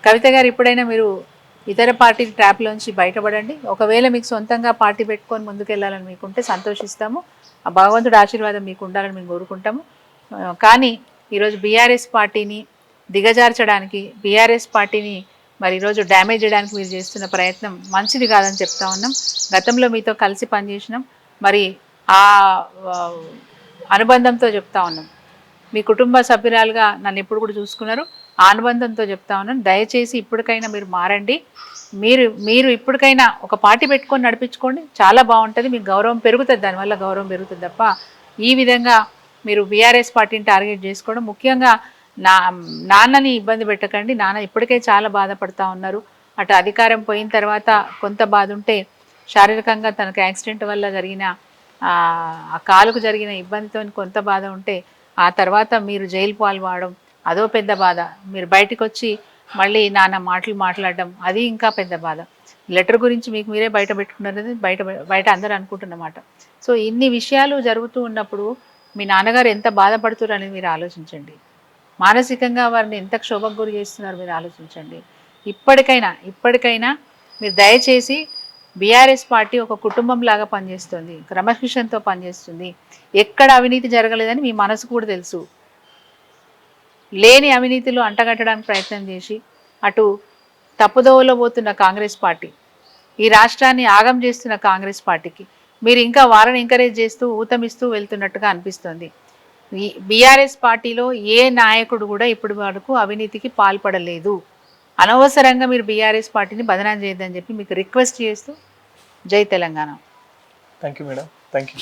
కవిత గారు ఇప్పుడైనా మీరు ఇతర పార్టీ ట్రాప్లోంచి బయటపడండి. ఒకవేళ మీకు సొంతంగా పార్టీ పెట్టుకొని ముందుకెళ్ళాలని మీకుంటే సంతోషిస్తాము. ఆ భగవంతుడి ఆశీర్వాదం మీకు ఉండాలని మేము కోరుకుంటాము. కానీ ఈరోజు బీఆర్ఎస్ పార్టీని దిగజార్చడానికి, బీఆర్ఎస్ పార్టీని మరి ఈరోజు డ్యామేజ్ చేయడానికి మీరు చేస్తున్న ప్రయత్నం మంచిది కాదని చెప్తా ఉన్నాం. గతంలో మీతో కలిసి పనిచేసినాం. మరి ఆ అనుబంధంతో చెప్తా ఉన్నాం. మీ కుటుంబ సభ్యురాలుగా నన్ను ఎప్పుడు కూడా చూసుకున్నారు. ఆ అనుబంధంతో చెప్తా ఉన్నాను. దయచేసి ఇప్పటికైనా మీరు మారండి. మీరు ఇప్పటికైనా ఒక పార్టీ పెట్టుకొని నడిపించుకోండి. చాలా బాగుంటుంది. మీకు గౌరవం పెరుగుతుంది. దానివల్ల గౌరవం పెరుగుతుంది తప్ప ఈ విధంగా మీరు బీఆర్ఎస్ పార్టీని టార్గెట్ చేసుకోవడం, ముఖ్యంగా నాన్నని ఇబ్బంది పెట్టకండి. నాన్న ఇప్పటికే చాలా బాధపడతా ఉన్నారు. అటు అధికారం పోయిన తర్వాత కొంత బాధ ఉంటే, శారీరకంగా తనకు యాక్సిడెంట్ వల్ల జరిగిన ఆ కాలుకు జరిగిన ఇబ్బందితో కొంత బాధ ఉంటే, ఆ తర్వాత మీరు జైలు పాల్పడడం అదో పెద్ద బాధ. మీరు బయటకు వచ్చి మళ్ళీ నాన్న మాటలు మాట్లాడడం అది ఇంకా పెద్ద బాధ. లెటర్ గురించి మీకు మీరే బయట పెట్టుకున్నది బయట అందరూ అనుకుంటున్నమాట. సో ఇన్ని విషయాలు జరుగుతూ ఉన్నప్పుడు మీ నాన్నగారు ఎంత బాధపడుతున్నారు అనేది మీరు ఆలోచించండి. మానసికంగా వారిని ఎంత క్షోభకు గురి చేస్తున్నారు మీరు ఆలోచించండి. ఇప్పటికైనా మీరు దయచేసి బీఆర్ఎస్ పార్టీ ఒక కుటుంబం లాగా పనిచేస్తుంది, క్రమశిక్షణతో పనిచేస్తుంది. ఎక్కడ అవినీతి జరగలేదని మీ మనసు కూడా తెలుసు. లేని అవినీతిలో అంటగట్టడానికి ప్రయత్నం చేసి అటు తప్పుదోవలో పోతున్న కాంగ్రెస్ పార్టీ, ఈ రాష్ట్రాన్ని ఆగం చేస్తున్న కాంగ్రెస్ పార్టీకి మీరు ఇంకా వారిని ఎంకరేజ్ చేస్తూ ఊతమిస్తూ వెళ్తున్నట్టుగా అనిపిస్తుంది. ఈ బీఆర్ఎస్ పార్టీలో ఏ నాయకుడు కూడా ఇప్పటి వరకు అవినీతికి పాల్పడలేదు. అనవసరంగా మీరు బీఆర్ఎస్ పార్టీని బదనాం చేయొద్దని చెప్పి మీకు రిక్వెస్ట్ చేస్తూ జై Telangana. Thank you madam. Thank you.